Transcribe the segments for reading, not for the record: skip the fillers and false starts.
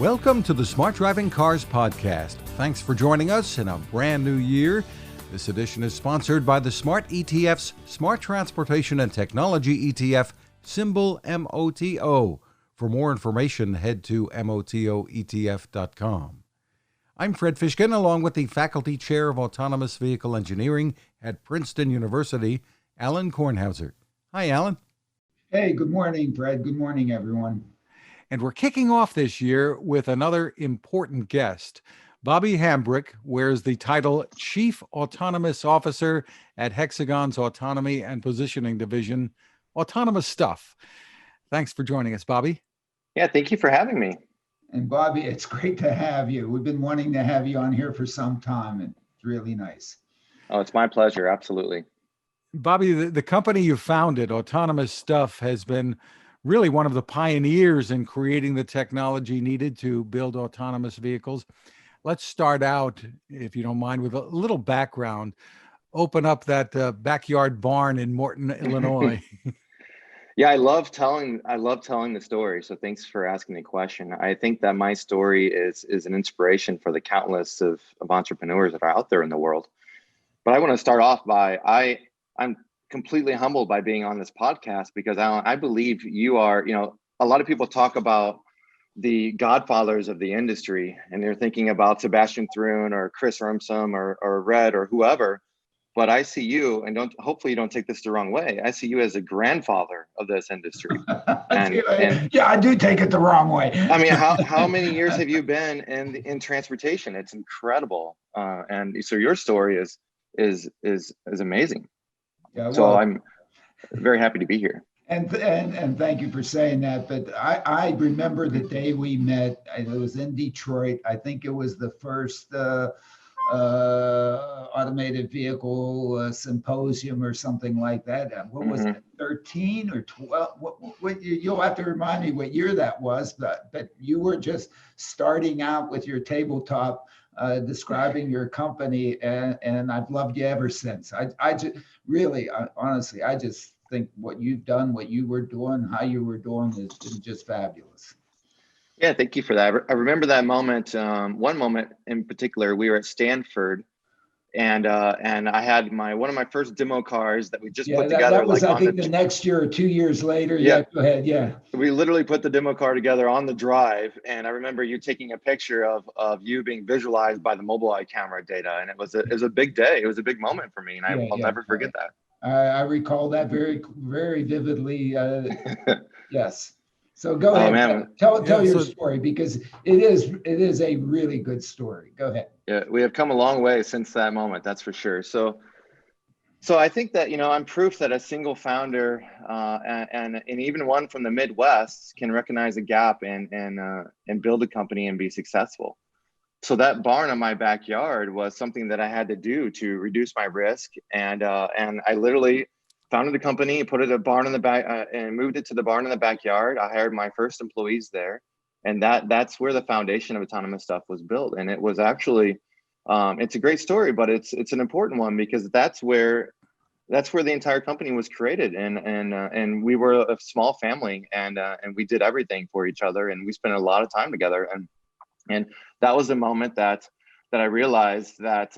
Welcome to the Smart Driving Cars podcast. Thanks for joining us in a brand new year. This edition is sponsored by the Smart ETF's Smart Transportation and Technology ETF, symbol MOTO. For more information, head to motoetf.com. I'm Fred Fishkin, along with the Faculty Chair of Autonomous Vehicle Engineering at Princeton University, Alain Kornhauser. Hi, Alain. Hey, good morning, Fred. Good morning, everyone. And we're kicking off this year with another important guest. Bobby Hambrick wears the title Chief Autonomous Officer at Hexagon's Autonomy and Positioning Division, AutuonomouStuff. Thanks for joining us, Bobby. Yeah, thank you for having me. And Bobby, it's great to have you. We've been wanting to have you on here for some time, and it's really nice. Oh, it's my pleasure. Absolutely. Bobby, the company you founded, AutuonomouStuff, has been really one of the pioneers in creating the technology needed to build autonomous vehicles. Let's start out, if you don't mind, with a little background. Open up that backyard barn in Morton, Illinois. Yeah, I love telling the story. So thanks for asking the question. I think that my story is an inspiration for the countless of entrepreneurs that are out there in the world. But I want to start off by I'm completely humbled by being on this podcast because Alan, I believe you are, a lot of people talk about the godfathers of the industry and they're thinking about Sebastian Thrun or Chris Urmsum or Red or whoever. But I see you, and hopefully you don't take this the wrong way. I see you as a grandfather of this industry. Yeah, I do take it the wrong way. I mean, how many years have you been in transportation? It's incredible. And so your story is amazing. Yeah, well, so I'm very happy to be here. And thank you for saying that. But I remember the day we met. It was in Detroit. I think it was the first automated vehicle symposium or something like that. What was it, 13 or 12? What you'll have to remind me what year that was. But you were just starting out with your tabletop describing your company, and I've loved you ever since. I just really, honestly, I just think what you've done, what you were doing, how you were doing has been just fabulous. Yeah, thank you for that. I remember that moment. One moment in particular, we were at Stanford, and I had one of my first demo cars that we just put together. That was, I think, the next year or 2 years later. Yeah, go ahead. Yeah, we literally put the demo car together on the drive, and I remember you taking a picture of you being visualized by the Mobileye camera data, and it was a big day. It was a big moment for me, and I'll never forget that. I recall that very, very vividly. Yes. So go ahead. Man. Tell your story, because it is a really good story. Go ahead. Yeah, we have come a long way since that moment. That's for sure. So I think that I'm proof that a single founder and even one from the Midwest can recognize a gap and build a company and be successful. So that barn in my backyard was something that I had to do to reduce my risk, and I literally founded a company, put a barn in the back, and moved it to the barn in the backyard. I hired my first employees there, and that's where the foundation of AutuonomouStuff was built. And it was actually, it's a great story, but it's an important one because that's where the entire company was created. And we were a small family, and we did everything for each other, and we spent a lot of time together. And that was a moment that I realized that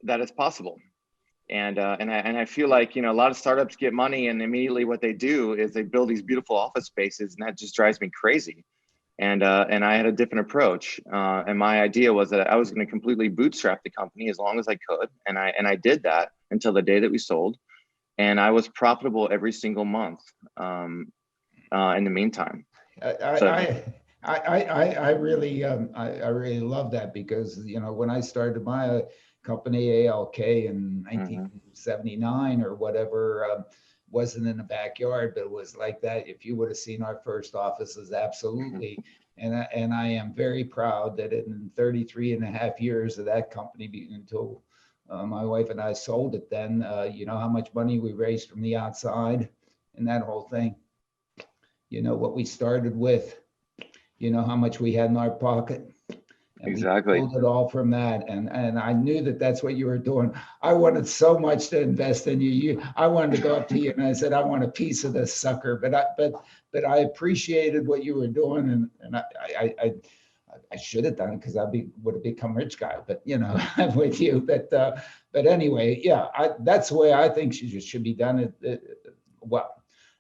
it's possible. And I feel like a lot of startups get money, and immediately what they do is they build these beautiful office spaces, and that just drives me crazy. And I had a different approach, and my idea was that I was going to completely bootstrap the company as long as I could, and I did that until the day that we sold, and I was profitable every single month. In the meantime, I really love that, because when I started my company ALK in 1979 or whatever, wasn't in the backyard, but it was like that. If you would have seen our first offices, absolutely. And I am very proud that in 33 and a half years of that company, until my wife and I sold it, then how much money we raised from the outside and that whole thing. What we started with, how much we had in our pocket. And we Exactly. pulled it all from that. And I knew that that's what you were doing. I wanted so much to invest in you. I wanted to go up to you and I said, I want a piece of this sucker. But I appreciated what you were doing. And I should have done it because would have become rich guy. But, you know, I'm with you. But anyway, yeah, that's the way I think should be done. Well,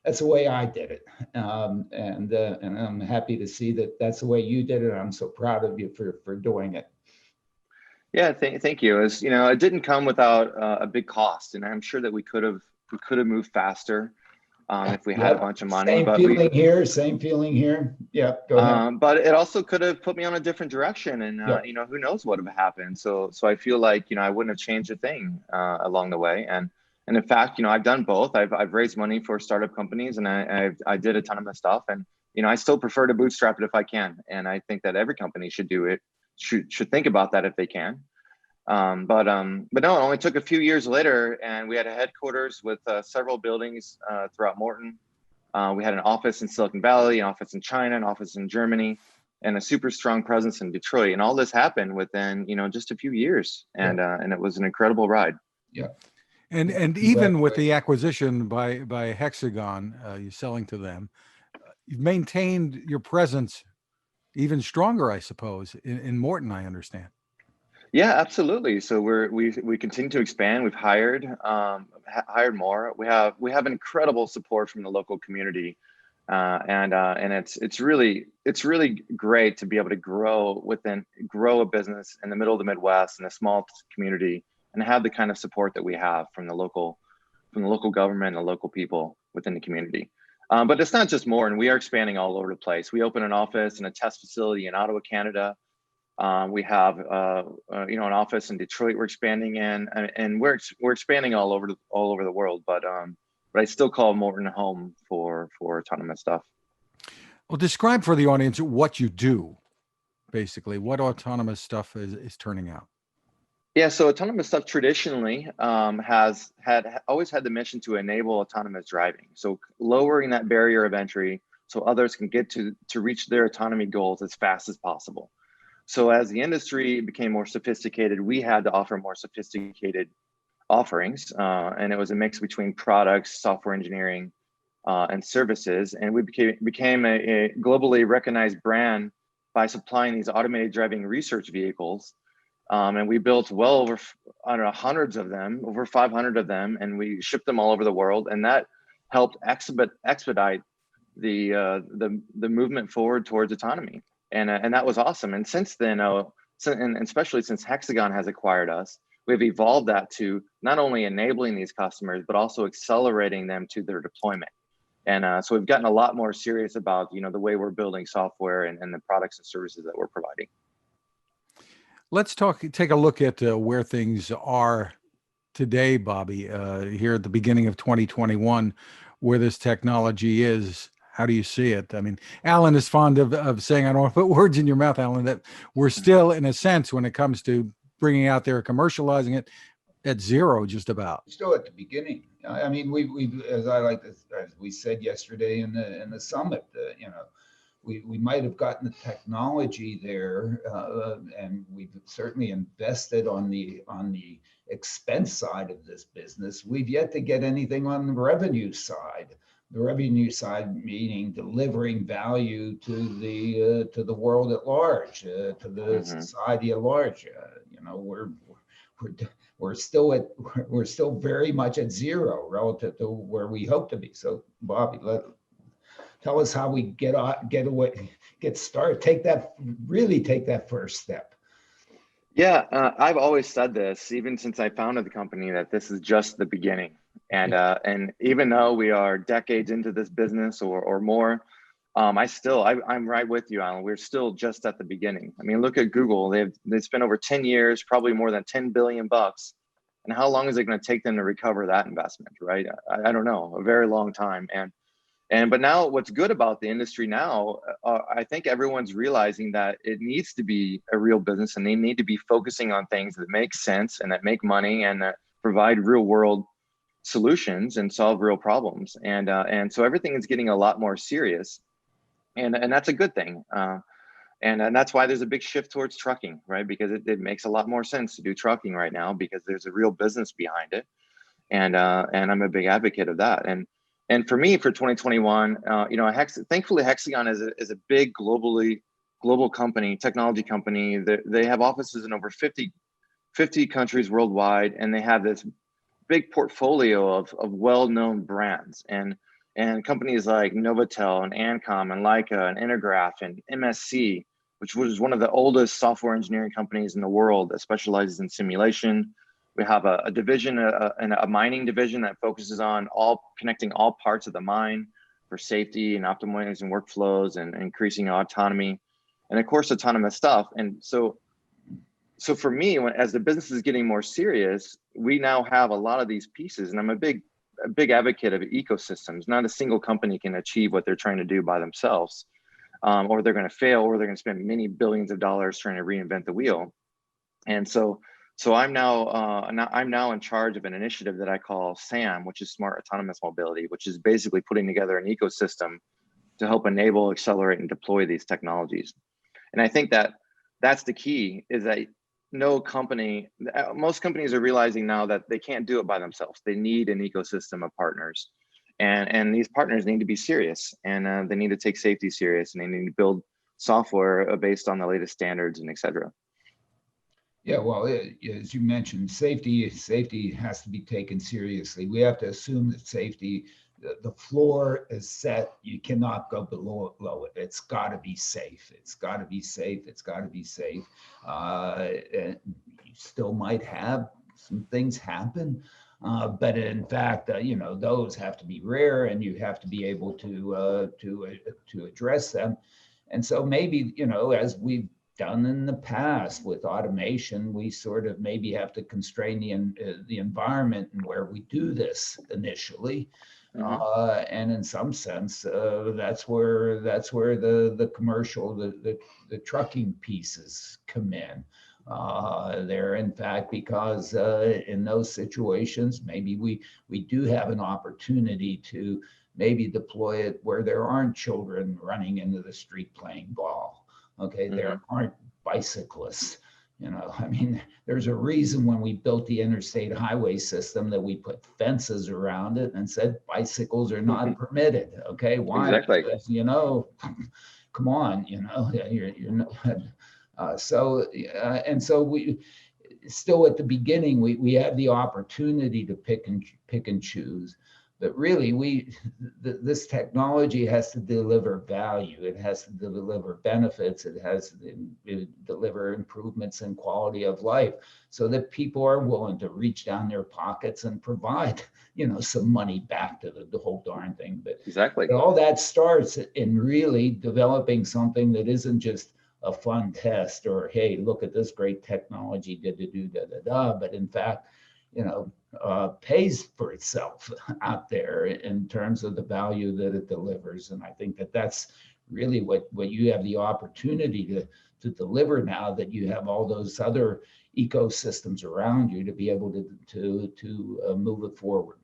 that's the way I did it. And I'm happy to see that that's the way you did it. I'm so proud of you for doing it. Yeah, thank you. As you know, it didn't come without a big cost, and I'm sure that we could have moved faster if we had a bunch of money. Same feeling here. Yeah, go ahead. But it also could have put me on a different direction, and you know, who knows what would have happened. So I feel like, you know, I wouldn't have changed a thing along the way. And in fact, you know, I've done both. I've raised money for startup companies, and I did autonomous stuff. And you know, I still prefer to bootstrap it if I can. And I think that every company should do it. Should think about that if they can. But no, it only took a few years later, and we had a headquarters with several buildings throughout Morton. We had an office in Silicon Valley, an office in China, an office in Germany, and a super strong presence in Detroit. And all this happened within, you know, just a few years, and it was an incredible ride. Yeah. And even with the acquisition by Hexagon, you're selling to them, you've maintained your presence even stronger, I suppose, in Morton, I understand. Yeah, absolutely. So we continue to expand. We've hired more. We have incredible support from the local community, and it's really great to be able to grow a business in the middle of the Midwest in a small community and have the kind of support that we have from the local government and the local people within the community. But it's not just Morton. We are expanding all over the place. We opened an office and a test facility in Ottawa, Canada. We have you know, an office in Detroit we're expanding in, and we're expanding all over the world. But I still call Morton home for autonomous stuff. Well, describe for the audience what you do, basically, what autonomous stuff is turning out. Yeah, so autonomous stuff traditionally has always had the mission to enable autonomous driving. So lowering that barrier of entry so others can get to reach their autonomy goals as fast as possible. So as the industry became more sophisticated, we had to offer more sophisticated offerings, and it was a mix between products, software engineering, and services. And we became a globally recognized brand by supplying these automated driving research vehicles. And we built well over, I don't know, hundreds of them, over 500 of them, and we shipped them all over the world. And that helped expedite the movement forward towards autonomy. And that was awesome. And since then, and especially since Hexagon has acquired us, we've evolved that to not only enabling these customers, but also accelerating them to their deployment. And so we've gotten a lot more serious about, you know, the way we're building software and the products and services that we're providing. Let's take a look at where things are today, Bobby, here at the beginning of 2021, where this technology is. How do you see it? I mean, Alan is fond of saying, I don't want to put words in your mouth, Alan, that we're still, in a sense, when it comes to bringing out there, commercializing it, at zero, just about. Still at the beginning. I mean, we as we said yesterday in the summit, you know, we might have gotten the technology there, and we've certainly invested on the expense side of this business. We've yet to get anything on the revenue side. The revenue side meaning delivering value to the world at large, to the society at large. You know, we're still very much at zero relative to where we hope to be. So, Bobby, tell us how we get started. Really take that first step. Yeah, I've always said this, even since I founded the company, that this is just the beginning. And even though we are decades into this business or more, I'm right with you, Alan. We're still just at the beginning. I mean, look at Google. They've spent over 10 years, probably more than $10 billion. And how long is it going to take them to recover that investment, right? I don't know, a very long time. But now what's good about the industry now, I think everyone's realizing that it needs to be a real business, and they need to be focusing on things that make sense and that make money and that provide real world solutions and solve real problems. And so everything is getting a lot more serious, and that's a good thing. And that's why there's a big shift towards trucking, right? Because it makes a lot more sense to do trucking right now because there's a real business behind it. And I'm a big advocate of that. And for me, for 2021, you know, thankfully Hexagon is a big global company, technology company. They have offices in over 50 countries worldwide, and they have this big portfolio of well-known brands and companies like Novotel and Ancom and Leica and Intergraph and MSC, which was one of the oldest software engineering companies in the world that specializes in simulation. We have a division, a mining division that focuses on connecting all parts of the mine for safety and optimizing workflows and increasing autonomy, and of course, autonomous stuff. And so for me, as the business is getting more serious, we now have a lot of these pieces, and I'm a big advocate of ecosystems. Not a single company can achieve what they're trying to do by themselves, or they're going to fail, or they're going to spend many billions of dollars trying to reinvent the wheel. And so I'm now in charge of an initiative that I call SAM, which is Smart Autonomous Mobility, which is basically putting together an ecosystem to help enable, accelerate, and deploy these technologies. And I think that that's the key, is that most companies are realizing now that they can't do it by themselves. They need an ecosystem of partners, and these partners need to be serious, and they need to take safety serious, and they need to build software based on the latest standards and et cetera. Yeah, well, as you mentioned, safety has to be taken seriously. We have to assume that safety, the floor is set. You cannot go below it. It's got to be safe. It's got to be safe. It's got to be safe. And you still might have some things happen, but in fact, you know, those have to be rare, and you have to be able to address them. And so maybe, you know, as we've done in the past with automation, we sort of maybe have to constrain the environment and where we do this initially. And in some sense, that's where the commercial, the trucking pieces come in. They're in fact, because in those situations, maybe we do have an opportunity to maybe deploy it where there aren't children running into the street playing ball. Okay, there aren't bicyclists. You know, I mean, there's a reason when we built the interstate highway system that we put fences around it and said bicycles are not permitted. Okay, why? Exactly. Because, you know, come on, you know, you're not. And so we still at the beginning we have the opportunity to pick and choose. But really, this technology has to deliver value. It has to deliver benefits. It has to deliver improvements in quality of life, so that people are willing to reach down their pockets and provide, you know, some money back to the whole darn thing. But exactly, all that starts in really developing something that isn't just a fun test or, hey, look at this great technology, but in fact, you know, pays for itself out there in terms of the value that it delivers. And I think that that's really what you have the opportunity to deliver now that you have all those other ecosystems around you to be able to move it forward.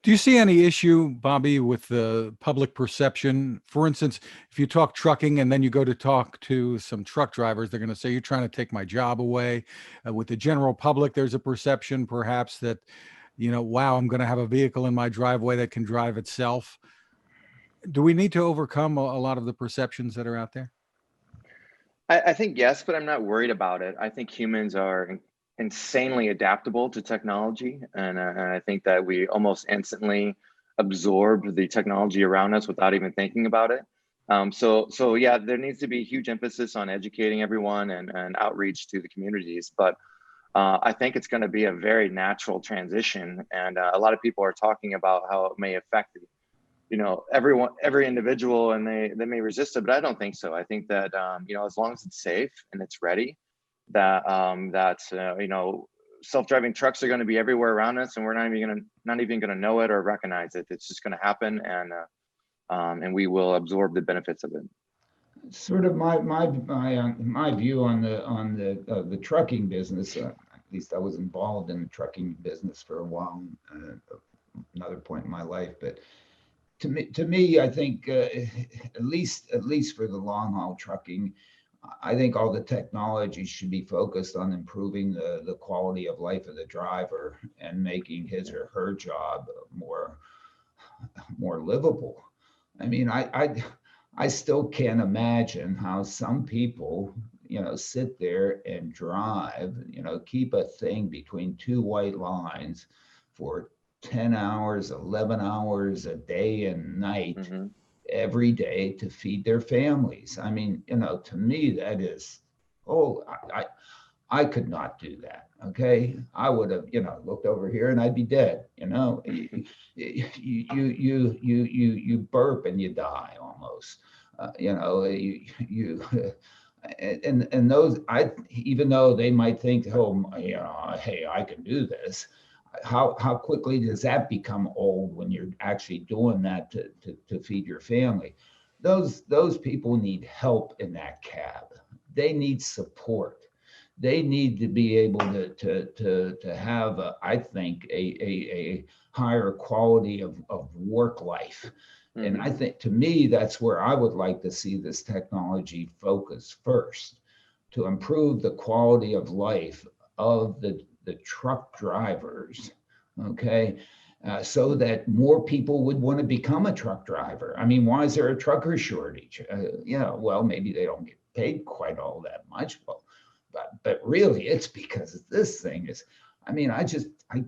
Do you see any issue, Bobby, with the public perception? For instance, if you talk trucking and then you go to talk to some truck drivers, they're going to say, you're trying to take my job away. With the general public, there's a perception perhaps that, you know, wow, I'm going to have a vehicle in my driveway that can drive itself. Do we need to overcome a lot of the perceptions that are out there? I think yes, but I'm not worried about it. I think humans are insanely adaptable to technology, and I think that we almost instantly absorb the technology around us without even thinking about it. So yeah, there needs to be a huge emphasis on educating everyone and outreach to the communities. But I think it's going to be a very natural transition, and a lot of people are talking about how it may affect, you know, every individual, and they may resist it, but I don't think so. I think that you know, as long as it's safe and it's ready, that you know, self-driving trucks are going to be everywhere around us, and we're not even going to know it or recognize it. It's just going to happen, and we will absorb the benefits of it. Sort of my view on the trucking business. At least I was involved in the trucking business for a while, another point in my life. But To me, I think at least for the long haul trucking, I think all the technology should be focused on improving the quality of life of the driver and making his or her job more livable. I mean, I still can't imagine how some people, sit there and drive, keep a thing between two white lines for 10 hours, 11 hours a day and night, Mm-hmm. every day to feed their families. I mean, to me, that is, oh, I could not do that. Okay. I would have, looked over here and I'd be dead. You burp and you die almost. You and those, even though they might think, oh, hey, I can do this. How quickly does that become old when you're actually doing that to feed your family? Those people need help in that cab. They need support. They need to be able to have, I think, a higher quality of work life. And Mm-hmm. I think, to me, that's where I would like to see this technology focus first, to improve the quality of life of the truck drivers, okay? So that more people would want to become a truck driver. I mean, why is there a trucker shortage? Well, maybe they don't get paid quite all that much. Well, but really, it's because this thing is, I mean, I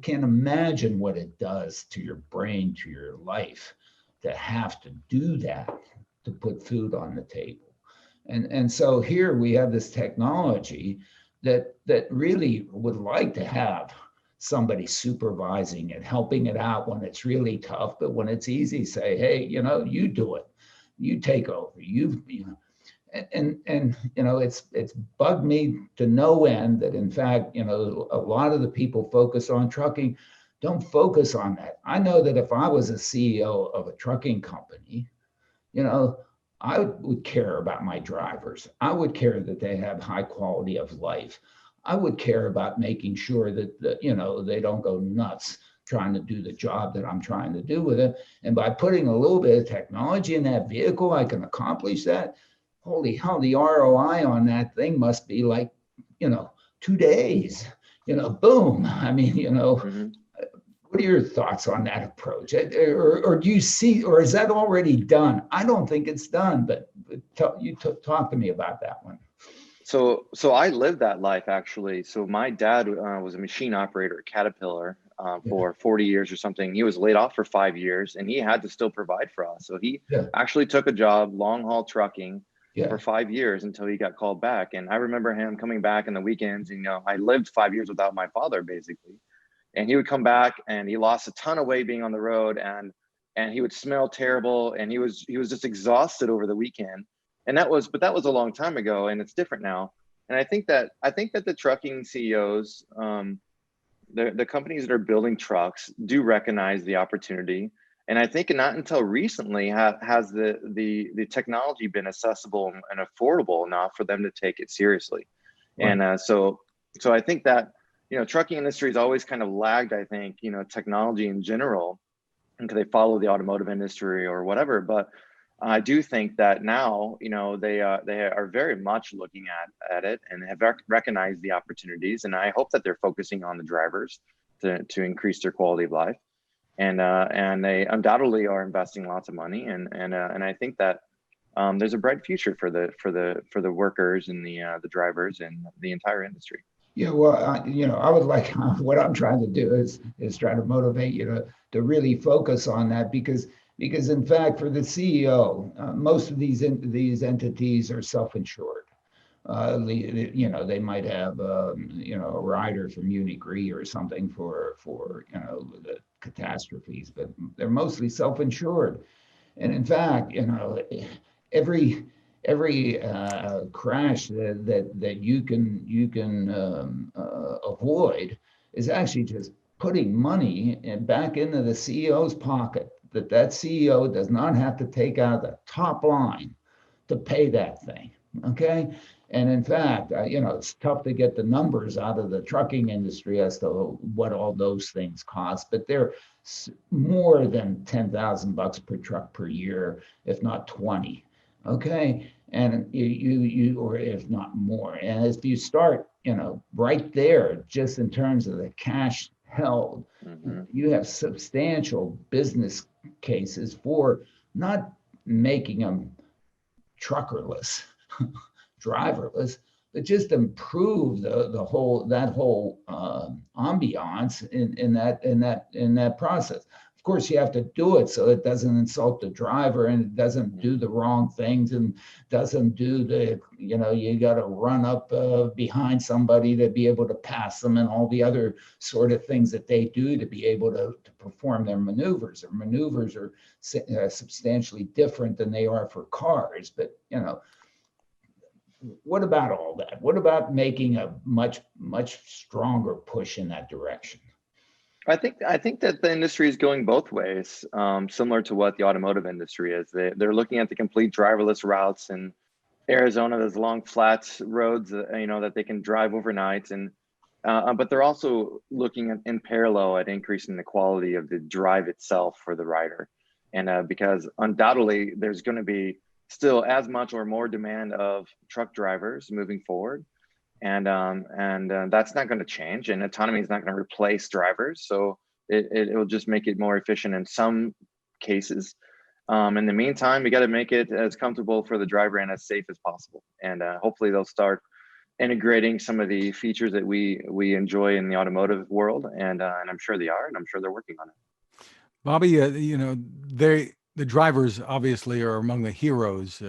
can't imagine what it does to your brain, to your life, to have to do that, to put food on the table. And so here we have this technology that really would like to have somebody supervising it, helping it out when it's really tough, but when it's easy, say, hey, you do it, you take over, and it's bugged me to no end that, in fact, a lot of the people focus on trucking don't focus on that. I know that if I was a CEO of a trucking company, I would care about my drivers. I would care that they have high quality of life. I would care about making sure that they don't go nuts trying to do the job that I'm trying to do with it. And by putting a little bit of technology in that vehicle, I can accomplish that. Holy hell, the ROI on that thing must be like, 2 days, boom. I mean, Mm-hmm. what are your thoughts on that approach? Or do you see, or is that already done? I don't think it's done, but talk to me about that one. So I lived that life, actually. So my dad was a machine operator at Caterpillar for 40 years or something. He was laid off for 5 years, and he had to still provide for us. So he Yeah. actually took a job, long haul trucking, Yeah. for 5 years until he got called back. And I remember him coming back in the weekends. I lived 5 years without my father, basically. And he would come back and he lost a ton of weight being on the road, and he would smell terrible, and he was just exhausted over the weekend. And that was a long time ago, and it's different now. And I think that the trucking CEOs, the companies that are building trucks, do recognize the opportunity. And I think not until recently has the technology been accessible and affordable enough for them to take it seriously. Right. And so I think that trucking industry has always kind of lagged, I think, technology in general, because they follow the automotive industry or whatever. But I do think that now, they are very much looking at it and have recognized the opportunities. And I hope that they're focusing on the drivers to increase their quality of life. And they undoubtedly are investing lots of money. And I think that there's a bright future for the workers and the drivers and the entire industry. Yeah, well, I would like, what I'm trying to do is try to motivate you to really focus on that, because in fact, for the CEO, most of these entities are self-insured. They might have a rider from Munich Re or something for the catastrophes, but they're mostly self-insured. And in fact, every crash that you can avoid is actually just putting money back into the CEO's pocket, that CEO does not have to take out the top line to pay that thing. Okay. And in fact, it's tough to get the numbers out of the trucking industry as to what all those things cost, but they're more than 10,000 bucks per truck per year, if not 20. Okay. And or if not more. And if you start, right there, just in terms of the cash held, you have substantial business cases for not making them truckerless, driverless, but just improve the whole ambiance in that process. Of course, you have to do it so it doesn't insult the driver and it doesn't do the wrong things and doesn't do you got to run up behind somebody to be able to pass them and all the other sort of things that they do to be able to perform their maneuvers. Their maneuvers are substantially different than they are for cars, but what about all that? What about making a much stronger push in that direction? I think that the industry is going both ways, similar to what the automotive industry is. They're looking at the complete driverless routes in Arizona. There's long flat roads, that they can drive overnight, and but they're also looking at, in parallel, at increasing the quality of the drive itself for the rider, and because undoubtedly there's going to be still as much or more demand of truck drivers moving forward. And that's not going to change, and autonomy is not going to replace drivers, so it will just make it more efficient in some cases. In the meantime, we got to make it as comfortable for the driver and as safe as possible, and hopefully they'll start integrating some of the features that we enjoy in the automotive world, and I'm sure they are, and I'm sure they're working on it. Bobby, the drivers obviously are among the heroes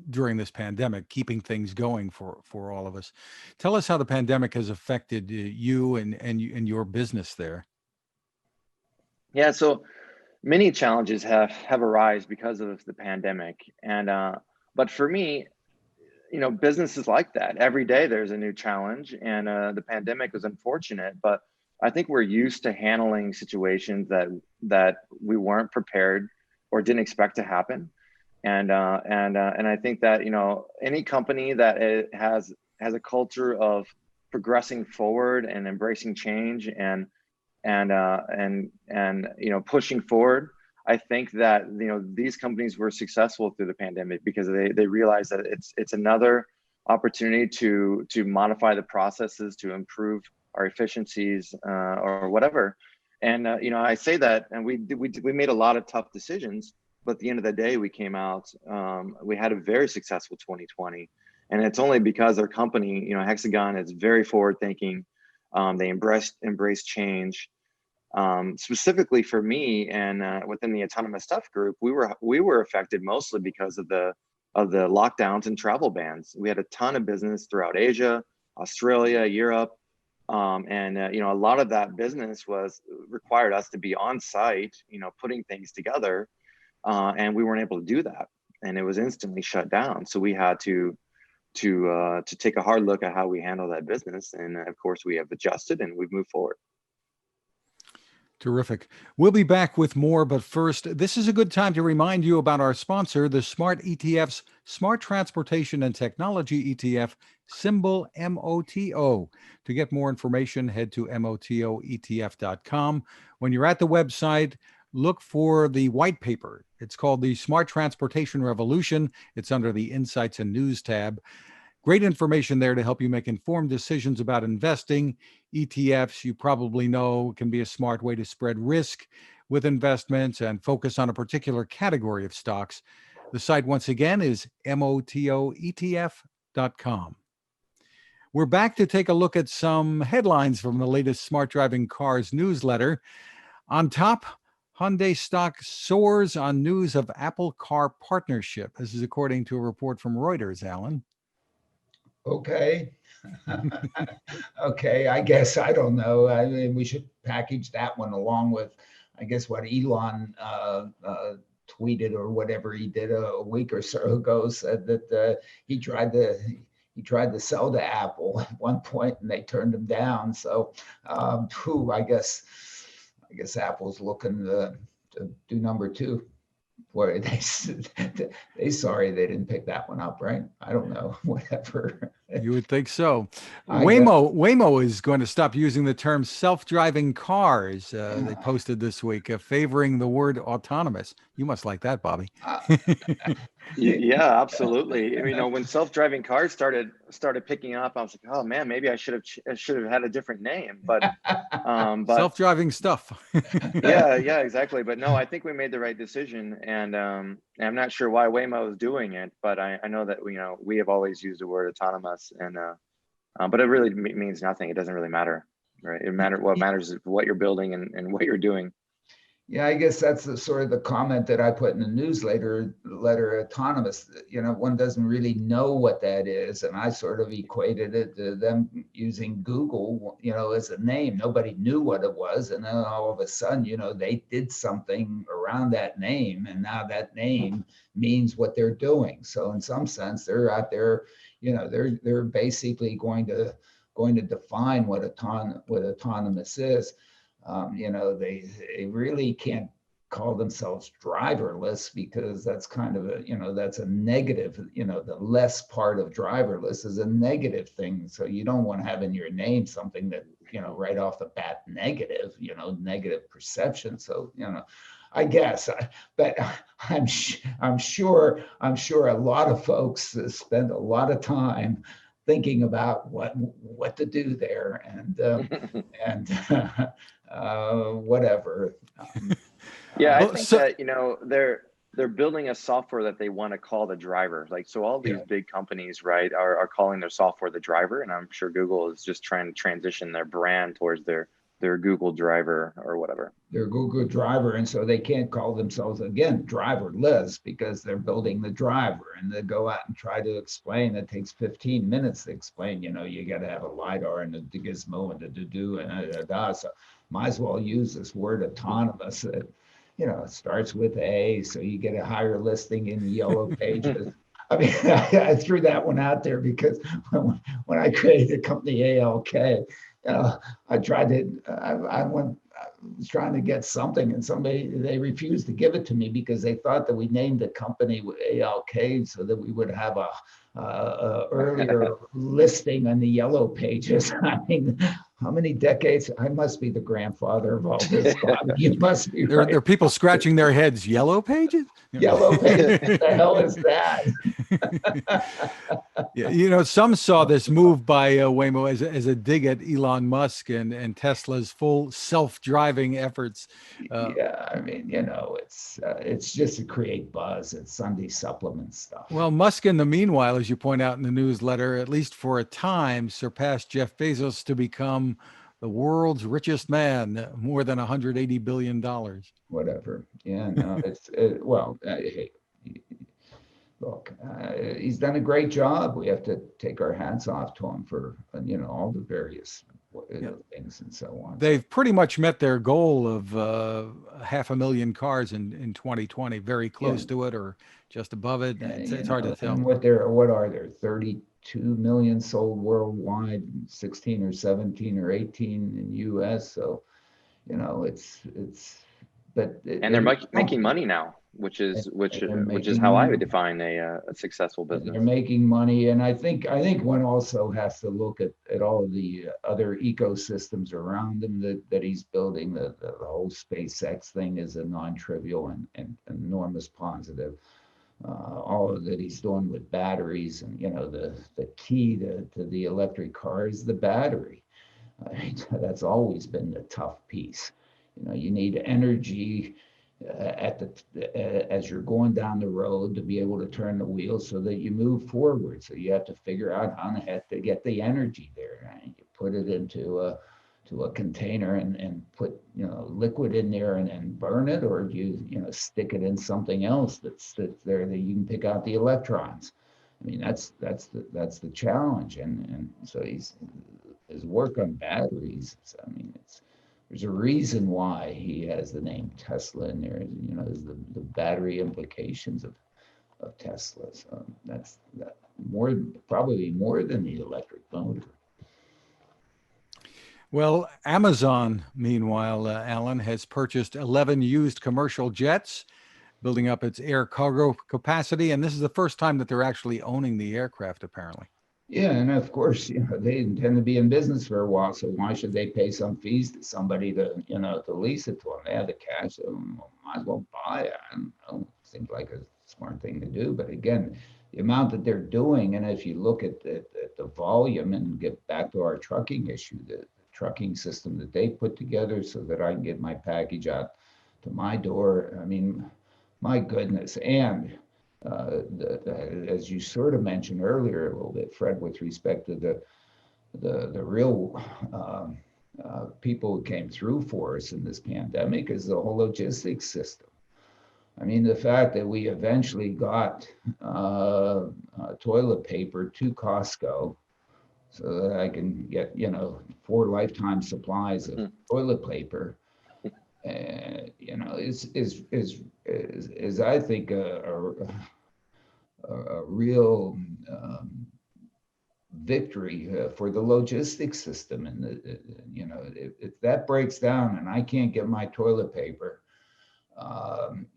during this pandemic, keeping things going for all of us. Tell us how the pandemic has affected you and your business there. Yeah, so many challenges have arisen because of the pandemic, and but for me, business is like that. Every day there's a new challenge, and the pandemic was unfortunate, but I think we're used to handling situations that we weren't prepared or didn't expect to happen, and I think that any company that has a culture of progressing forward and embracing change and pushing forward, I think that these companies were successful through the pandemic because they realized that it's another opportunity to modify the processes to improve our efficiencies or whatever. And I say that, and we made a lot of tough decisions, but at the end of the day, we came out. We had a very successful 2020, and it's only because our company, Hexagon, is very forward thinking. They embrace change. Specifically for me and within the AutonomouStuff group, we were affected mostly because of the lockdowns and travel bans. We had a ton of business throughout Asia, Australia, Europe. A lot of that business required us to be on site, putting things together, and we weren't able to do that, and it was instantly shut down. So we had to take a hard look at how we handle that business, and of course we have adjusted and we've moved forward. Terrific. We'll be back with more, but first, this is a good time to remind you about our sponsor, the Smart ETF's Smart Transportation and Technology ETF, symbol MOTO. To get more information, head to MOTOETF.com. When you're at the website, look for the white paper. It's called the Smart Transportation Revolution. It's under the Insights and News tab. Great information there to help you make informed decisions about investing. ETFs, you probably know, can be a smart way to spread risk with investments and focus on a particular category of stocks. The site, once again, is MOTOETF.com. We're back to take a look at some headlines from the latest Smart Driving Cars newsletter. On top, Hyundai stock soars on news of Apple Car partnership. This is according to a report from Reuters, Alan. Okay. Okay, I guess, I don't know. I mean, we should package that one along with, I guess, what Elon tweeted or whatever he did a week or so ago, said that he tried to sell to Apple at one point and they turned him down. So I guess Apple's looking to do number two. Boy, they sorry they didn't pick that one up, right? I don't know, whatever. You would think so. I guess. Waymo is going to stop using the term self-driving cars. They posted this week, favoring the word autonomous. You must like that, Bobby. Yeah, absolutely. You know, when self-driving cars started picking up, I was like, oh man, maybe I should have had a different name. But self-driving stuff. yeah, exactly. But no, I think we made the right decision, and I'm not sure why Waymo is doing it, but I know that we have always used the word autonomous, and but it really means nothing. It doesn't really matter, right? What matters is what you're building and what you're doing. Yeah, I guess that's the sort of the comment that I put in the newsletter, autonomous. One doesn't really know what that is. And I sort of equated it to them using Google, as a name. Nobody knew what it was. And then all of a sudden, they did something around that name. And now that name means what they're doing. So in some sense, they're out there, they're basically going to define what autonomous is. They really can't call themselves driverless, because that's kind of that's a negative, the less part of driverless is a negative thing. So you don't want to have in your name something that, right off the bat, negative, negative perception. So, I guess, but I'm sure a lot of folks spend a lot of time thinking about what to do there, and whatever. Yeah, I think that they're building a software that they want to call the driver. Like, so all these big companies, right, are calling their software the driver, and I'm sure Google is just trying to transition their brand towards their Google driver or whatever. Their Google driver, and so they can't call themselves, again, driverless, because they're building the driver, and they go out and try to explain. It takes 15 minutes to explain. You got to have a LiDAR and a gizmo and a do and a so might as well use this word autonomous. It starts with A, so you get a higher listing in the yellow pages. I mean, I threw that one out there because when I created the company ALK, I tried to, I was trying to get something, and they refused to give it to me because they thought that we named the company ALK so that we would have a earlier listing on the yellow pages. I mean, how many decades? I must be the grandfather of all this. You must be right. There are people scratching their heads. Yellow pages? Yellow pages? What the hell is that? Yeah, some saw this move by Waymo as a dig at Elon Musk and Tesla's full self-driving efforts. Yeah, I mean, it's just to create buzz. It's Sunday supplement stuff. Well, Musk, in the meanwhile, as you point out in the newsletter, at least for a time, surpassed Jeff Bezos to become the world's richest man, more than $180 billion. Whatever. Yeah, no, hey, look, he's done a great job. We have to take our hats off to him for, all the various things and so on. They've pretty much met their goal of 500,000 cars in 2020, very close to it or just above it. It's hard to tell. And what are there? 32 million sold worldwide, 16 or 17 or 18 in US. So, and they're making money now, which is how I would define a successful business. They're making money, and I think one also has to look at all of the other ecosystems around them that he's building. The whole SpaceX thing is a non-trivial and enormous positive. All that he's doing with batteries, and the key to the electric car is the battery. That's always been the tough piece. You need energy as you're going down the road to be able to turn the wheel so that you move forward. So you have to figure out how to get the energy there. Right? You put it into a container and put liquid in there and burn it, or you stick it in something else that's there that you can pick out the electrons. I mean, that's the challenge, and so his work on batteries. I mean, there's a reason why he has the name Tesla in there. Is the battery implications of Tesla. So that's probably more than the electric motor. Well, Amazon, meanwhile, Alan, has purchased 11 used commercial jets. building up its air cargo capacity. And this is the first time that they're actually owning the aircraft, apparently. Yeah, and of course, they intend to be in business for a while, so why should they pay some fees to somebody to, to lease it to them? They have the cash, so might as well buy it. I don't know. Seems like a smart thing to do, but again, the amount that they're doing, and if you look at the volume and get back to our trucking issue, the trucking system that they put together so that I can get my package out to my door, I mean, my goodness. And as you sort of mentioned earlier a little bit, Fred, with respect to the real people who came through for us in this pandemic is the whole logistics system. I mean, the fact that we eventually got toilet paper to Costco so that I can get, 4 lifetime supplies of toilet paper, is I think a real victory for the logistics system. And if that breaks down and I can't get my toilet paper, I'm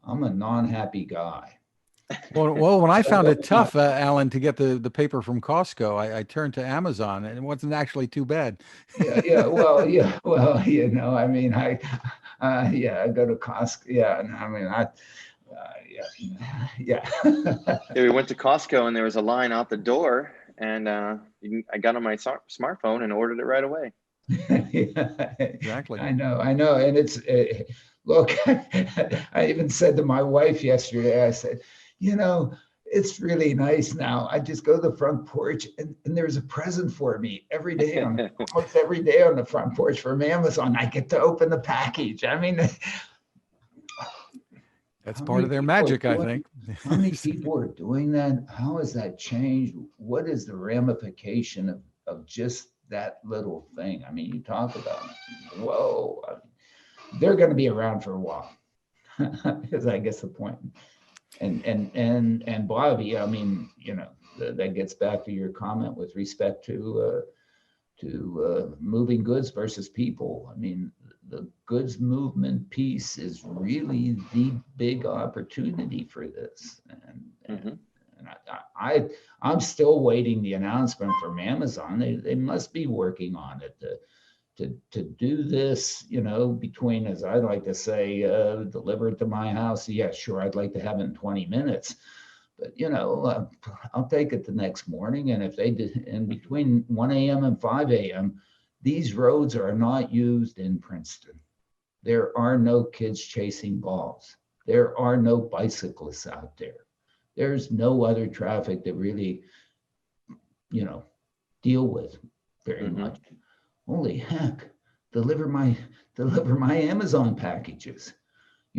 a non-happy guy. Well, when I found it tough, Alan, to get the paper from Costco, I turned to Amazon, and it wasn't actually too bad. Well, I mean, I go to Costco. Yeah, I mean, yeah. We went to Costco and there was a line out the door, and I got on my smartphone and ordered it right away. Yeah, exactly. I know, and it's look. I even said to my wife yesterday. I said, it's really nice now. I just go to the front porch and there's a present for me every day, almost every day on the front porch from Amazon. I get to open the package. I mean, that's part of their magic, I think. How many people are doing that? How has that changed? What is the ramification of just that little thing? I mean, you talk about, whoa, they're going to be around for a while, is I guess the point. And Bobby, I mean, that gets back to your comment with respect to moving goods versus people. I mean, the goods movement piece is really the big opportunity for this. And I'm still waiting the announcement from Amazon. They must be working on it to do this, between, as I like to say, deliver it to my house. Yeah, sure, I'd like to have it in 20 minutes. But, I'll take it the next morning. And if they did, in between 1 a.m. and 5 a.m., these roads are not used in Princeton. There are no kids chasing balls. There are no bicyclists out there. There's no other traffic that really, deal with very much. Holy heck, deliver my Amazon packages.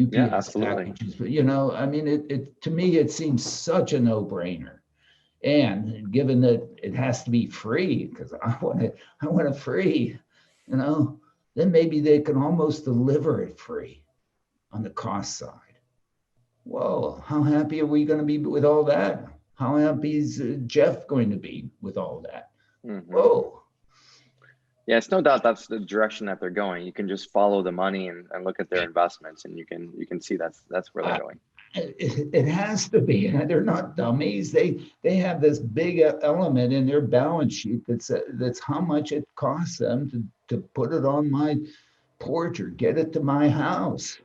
UPS packages. But I mean, it to me, it seems such a no-brainer. And given that it has to be free, because I want it free, then maybe they can almost deliver it free on the cost side. Whoa, how happy are we going to be with all that? How happy is Jeff going to be with all that? Whoa. Yeah, it's no doubt that's the direction that they're going. You can just follow the money and look at their investments, and you can see that's where they're going. It has to be. They're not dummies. They have this big element in their balance sheet that's how much it costs them to put it on my porch or get it to my house.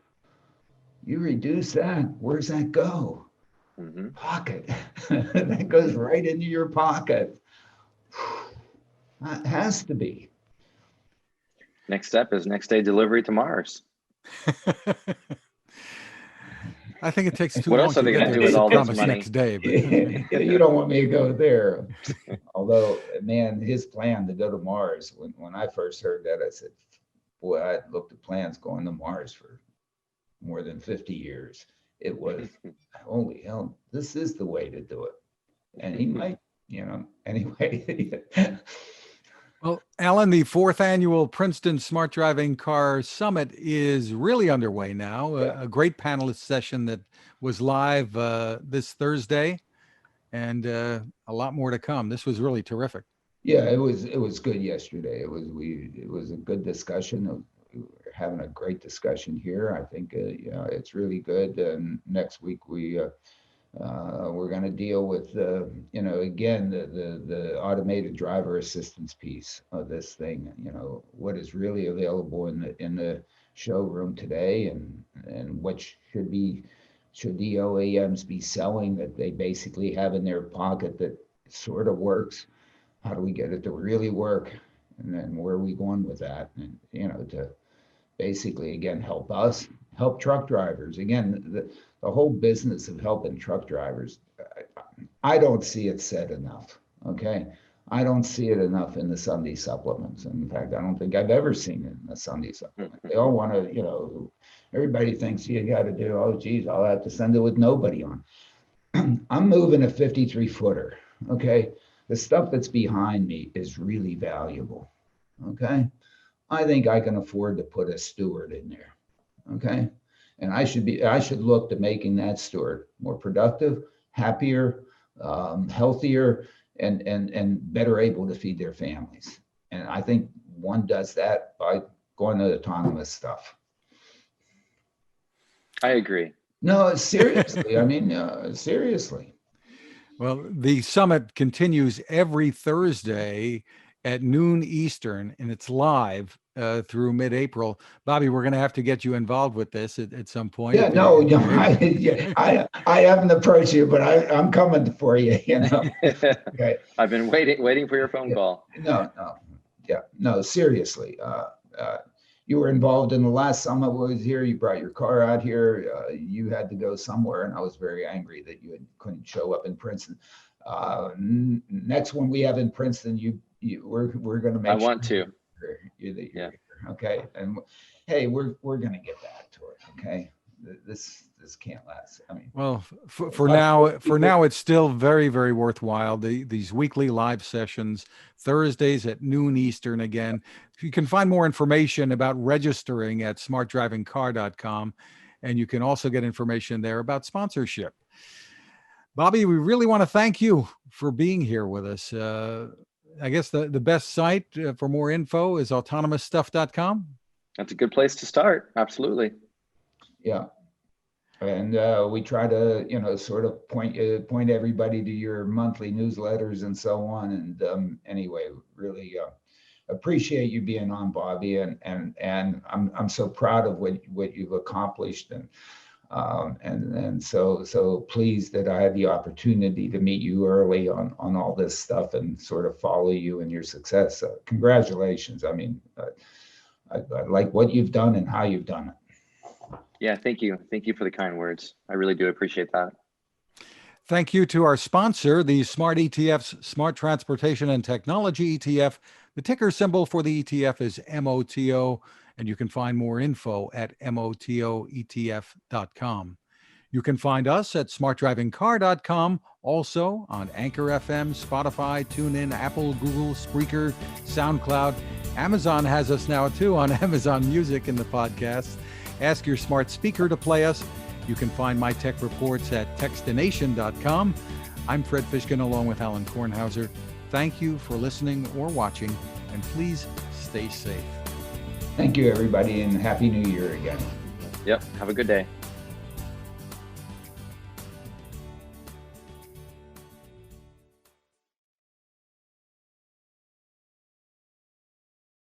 You reduce that, where's that go? Pocket. That goes right into your pocket. That has to be. Next step is next day delivery to Mars. I think it takes too What long else are to they get going to there. do with all this Promise money? next day, but You don't want me to go there. Although, man, his plan to go to Mars, when I first heard that, I said, boy, I looked at plans going to Mars for more than 50 years. It was, holy hell, this is the way to do it. And he might, anyway. Well, Alan, the 4th annual Princeton Smart Driving Car Summit is really underway now. A great panelist session that was live this Thursday, and a lot more to come. This was really terrific. Yeah, it was good yesterday. It was a good discussion. We were having a great discussion here. I think it's really good. And next week we're going to deal with again the automated driver assistance piece of this thing. What is really available in the showroom today, and what should the OEMs be selling that they basically have in their pocket that sort of works. How do we get it to really work? And then where are we going with that? And, to basically, again, help truck drivers. Again, the whole business of helping truck drivers, I don't see it said enough, okay? I don't see it enough in the Sunday supplements. In fact, I don't think I've ever seen it in the Sunday supplement. They all want to, everybody thinks you got to do, oh, geez, I'll have to send it with nobody on. I'm moving a 53-footer, okay? The stuff that's behind me is really valuable, okay? I think I can afford to put a steward in there, okay? And I should look to making that steward more productive, happier, healthier, and better able to feed their families. And I think one does that by going to autonomous stuff. I agree. No, seriously. I mean, seriously. Well, the summit continues every Thursday at noon Eastern, and it's live through mid-April. Bobby, we're going to have to get you involved with this at some point. Yeah, I haven't approached you, but I'm coming for you. Okay. I've been waiting for your phone call. No, seriously. You were involved in the last summit. Was here. You brought your car out here. You had to go somewhere, and I was very angry that you couldn't show up in Princeton. Next one we have in Princeton, we're going to make. I want to. You're here. Okay, and hey, we're going to get back to it. Okay, this can't last. I mean, well, for now, it's still very, very worthwhile. These weekly live sessions, Thursdays at noon Eastern. Again, you can find more information about registering at smartdrivingcar.com, and you can also get information there about sponsorship. Bobby, we really want to thank you for being here with us. I guess the best site for more info is AutonomousStuff.com. That's a good place to start. Absolutely. Yeah. And we try to, sort of point everybody to your monthly newsletters and so on. And anyway, really appreciate you being on, Bobby. And I'm so proud of what you've accomplished. And so pleased that I had the opportunity to meet you early on all this stuff and sort of follow you in your success. So congratulations. I mean, I like what you've done and how you've done it. Yeah, thank you. Thank you for the kind words. I really do appreciate that. Thank you to our sponsor, the Smart ETF's Smart Transportation and Technology ETF. The ticker symbol for the ETF is MOTO, and you can find more info at motoetf.com. You can find us at smartdrivingcar.com, also on Anchor FM, Spotify, TuneIn, Apple, Google, Spreaker, SoundCloud. Amazon has us now too on Amazon Music in the podcast. Ask your smart speaker to play us. You can find my tech reports at techstination.com. I'm Fred Fishkin along with Alain Kornhauser. Thank you for listening or watching, and please stay safe. Thank you, everybody, and Happy New Year again. Yep. Have a good day.